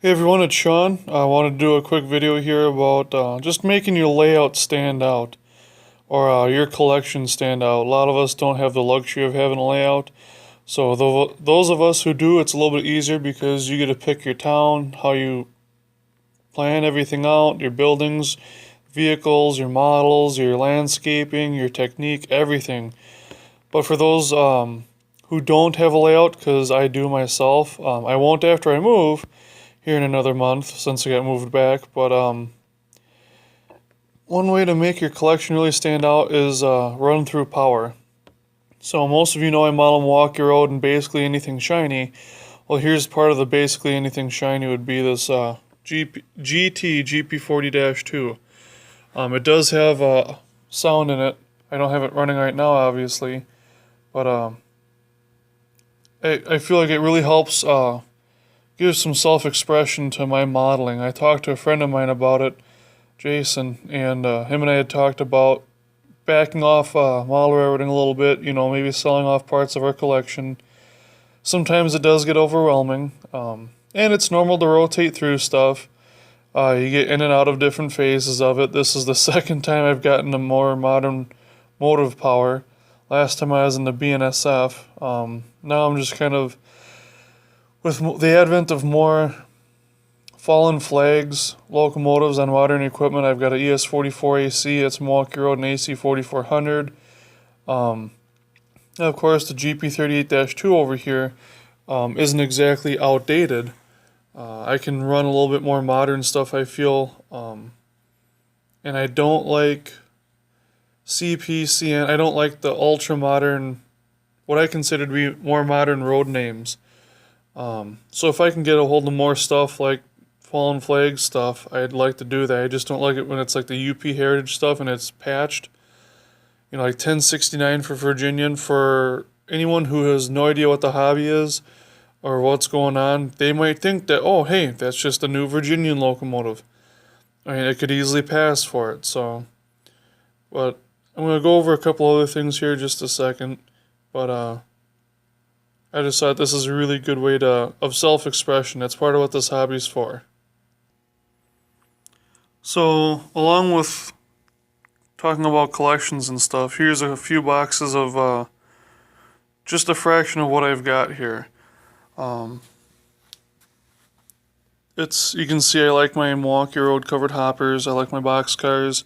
Hey everyone, it's Sean. I want to do a quick video here about just making your layout stand out or your collection stand out. A lot of us don't have the luxury of having a layout, so those of us who do, it's a little bit easier because you get to pick your town, how you plan everything out, your buildings, vehicles, your models, your landscaping, your technique, everything. But for those who don't have a layout, because I do myself, I won't after I move here in another month since I got moved back. But one way to make your collection really stand out is run through power. So most of you know I model Milwaukee Road and basically anything shiny. Well, here's part of the basically anything shiny would be this GT GP40-2. It does have sound in it. I don't have it running right now, obviously, but I feel like it really helps give some self-expression to my modeling. I talked to a friend of mine about it, Jason, and him and I had talked about backing off model railroading a little bit, maybe selling off parts of our collection. Sometimes it does get overwhelming, and it's normal to rotate through stuff. You get in and out of different phases of it. This is the second time I've gotten a more modern motive power. Last time I was in the BNSF. Now I'm just kind of, with the advent of more fallen flags, locomotives on modern equipment, I've got an ES44AC, it's Milwaukee Road, and AC4400. Of course, the GP38-2 over here isn't exactly outdated. I can run a little bit more modern stuff, I feel. And I don't like CPCN. I don't like the ultra modern, what I consider to be more modern road names. So if I can get a hold of more stuff like fallen flag stuff, I'd like to do that. I just don't like it when it's like the UP Heritage stuff and it's patched. Like 1069 for Virginian. For anyone who has no idea what the hobby is or what's going on, they might think that, oh, hey, that's just a new Virginian locomotive. I mean, it could easily pass for it, so. But I'm going to go over a couple other things here in just a second. But, I just thought this is a really good way of self-expression. That's part of what this hobby's for. So, along with talking about collections and stuff, here's a few boxes of just a fraction of what I've got here. You can see I like my Milwaukee Road covered hoppers. I like my box cars.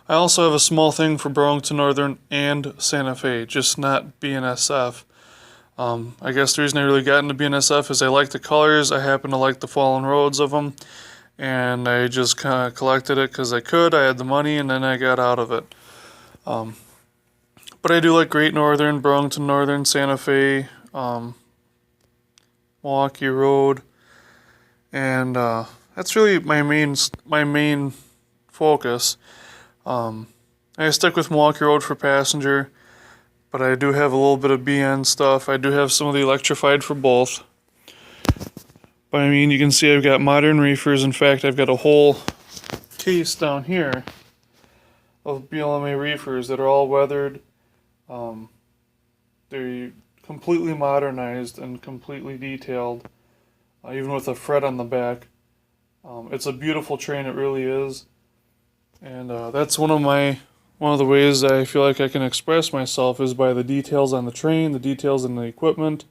I also have a small thing for Burlington Northern and Santa Fe, just not BNSF. I guess the reason I really got into BNSF is I like the colors. I happen to like the fallen roads of them, and I just kind of collected it because I could. I had the money, and then I got out of it. But I do like Great Northern, Burlington Northern, Santa Fe, Milwaukee Road, and that's really my main focus. I stick with Milwaukee Road for passenger. But I do have a little bit of BN stuff. I do have some of the electrified for both. But I mean, you can see I've got modern reefers. In fact, I've got a whole case down here of BLMA reefers that are all weathered. They're completely modernized and completely detailed, even with a fret on the back. It's a beautiful train, it really is. And that's one of the ways I feel like I can express myself is by the details on the train, the details in the equipment,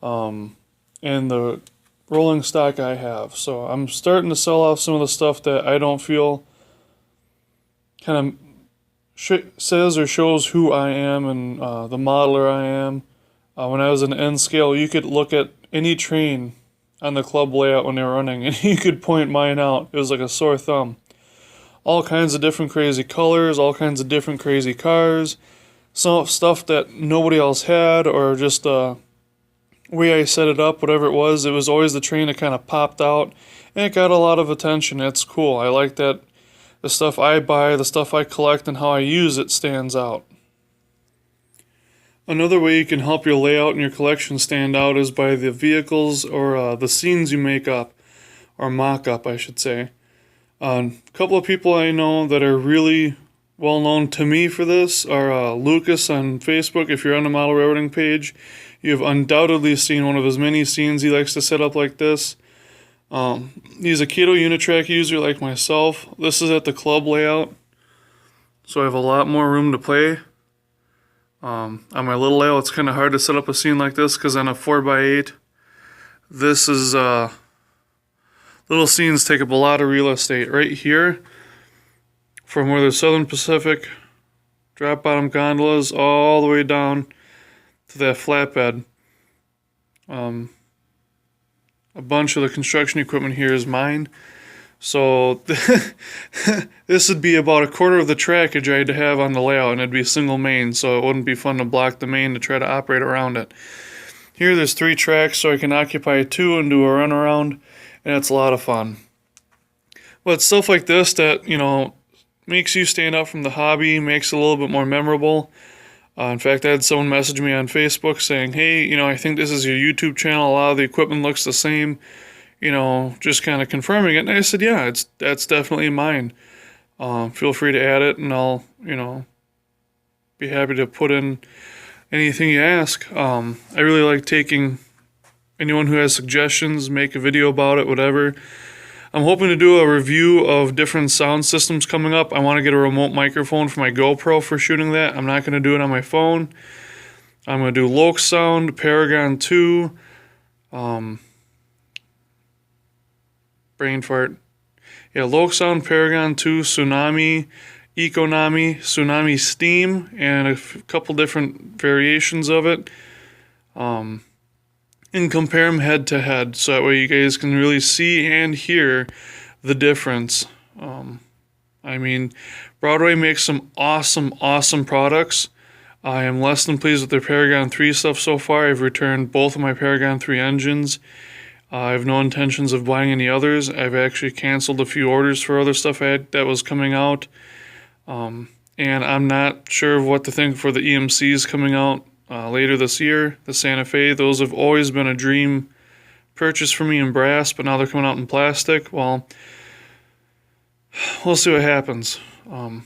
and the rolling stock I have. So I'm starting to sell off some of the stuff that I don't feel kind of says or shows who I am and the modeler I am. When I was in N scale, you could look at any train on the club layout when they were running, and you could point mine out. It was like a sore thumb. All kinds of different crazy colors, all kinds of different crazy cars, some stuff that nobody else had, or just the way I set it up, whatever it was always the train that kind of popped out, and it got a lot of attention. It's cool. I like that the stuff I buy, the stuff I collect, and how I use it stands out. Another way you can help your layout and your collection stand out is by the vehicles or the scenes you make up, or mock up, I should say. A couple of people I know that are really well known to me for this are Lucas on Facebook. If you're on the model railroading page, you've undoubtedly seen one of his many scenes he likes to set up like this. He's a Kato Unitrack user like myself. This is at the club layout, so I have a lot more room to play. On my little layout, it's kind of hard to set up a scene like this because on a 4x8, this is little scenes take up a lot of real estate. Right here, from where the Southern Pacific drop bottom gondolas all the way down to that flatbed. A bunch of the construction equipment here is mine. So this would be about a quarter of the trackage I'd have on the layout, and it'd be a single main, so it wouldn't be fun to block the main to try to operate around it. Here there's 3 tracks, so I can occupy 2 and do a run around, and it's a lot of fun. But stuff like this that, you know, makes you stand out from the hobby, makes it a little bit more memorable. In fact, I had someone message me on Facebook saying, hey, you know, I think this is your YouTube channel. A lot of the equipment looks the same. You know, just kind of confirming it. And I said, yeah, that's definitely mine. Feel free to add it, and I'll, you know, be happy to put in anything you ask. I really like taking anyone who has suggestions, make a video about it, whatever. I'm hoping to do a review of different sound systems coming up. I want to get a remote microphone for my GoPro for shooting that. I'm not going to do it on my phone. I'm going to do Loc Sound, Paragon 2, brain fart. Yeah, Loc Sound, Paragon 2, Tsunami, Econami, Tsunami Steam, and a couple different variations of it. And compare them head to head, so that way you guys can really see and hear the difference. I mean, Broadway makes some awesome products. I am less than pleased with their Paragon 3 stuff so far. I've returned both of my Paragon 3 engines. I have no intentions of buying any others. I've actually canceled a few orders for other stuff I had that was coming out. And I'm not sure of what to think for the EMCs coming out later this year. The Santa Fe, those have always been a dream purchase for me in brass, but now they're coming out in plastic. Well, we'll see what happens. You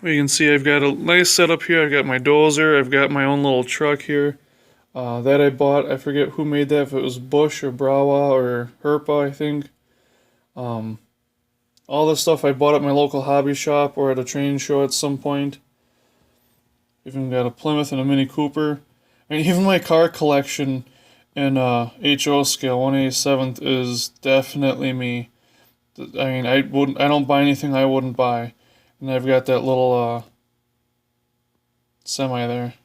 can see I've got a nice setup here. I've got my dozer. I've got my own little truck here that I bought. I forget who made that, if it was Bush or Brawa or Herpa, I think. All this stuff I bought at my local hobby shop or at a train show at some point. Even got a Plymouth and a Mini Cooper. And even my car collection in HO scale, 1/87th, is definitely me. I mean, I don't buy anything I wouldn't buy. And I've got that little semi there.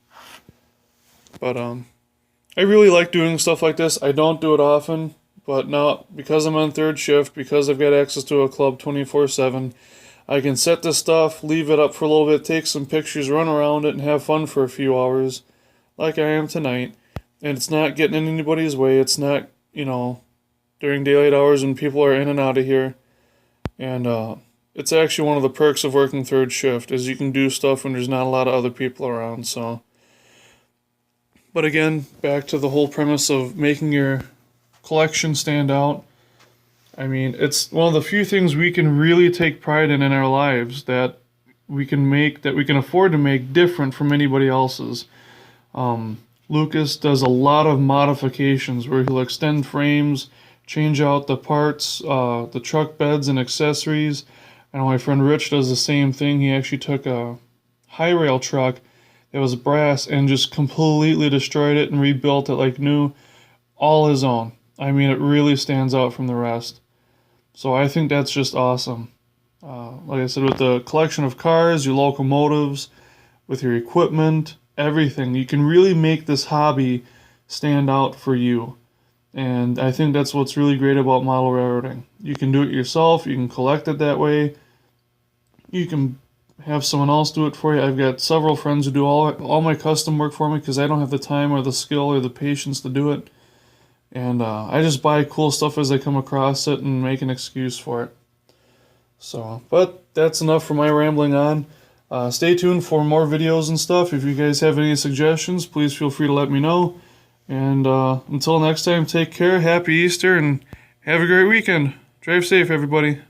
But I really like doing stuff like this. I don't do it often, but now because I'm on third shift, because I've got access to a club 24/7, I can set this stuff, leave it up for a little bit, take some pictures, run around it, and have fun for a few hours, like I am tonight. And it's not getting in anybody's way. It's not, you know, during daylight hours when people are in and out of here. And it's actually one of the perks of working third shift, is you can do stuff when there's not a lot of other people around. So, but again, back to the whole premise of making your collection stand out. I mean, it's one of the few things we can really take pride in our lives, that we can make, that we can afford to make different from anybody else's. Lucas does a lot of modifications where he'll extend frames, change out the parts, the truck beds and accessories. I know my friend Rich does the same thing. He actually took a high rail truck that was brass and just completely destroyed it and rebuilt it like new, all his own. I mean, it really stands out from the rest. So I think that's just awesome. Like I said, with the collection of cars, your locomotives, with your equipment, everything, you can really make this hobby stand out for you. And I think that's what's really great about model railroading. You can do it yourself, you can collect it that way, you can have someone else do it for you. I've got several friends who do all my custom work for me because I don't have the time or the skill or the patience to do it. And I just buy cool stuff as I come across it and make an excuse for it. So, but that's enough for my rambling on. Stay tuned for more videos and stuff. If you guys have any suggestions, please feel free to let me know. And until next time, take care, happy Easter, and have a great weekend. Drive safe, everybody.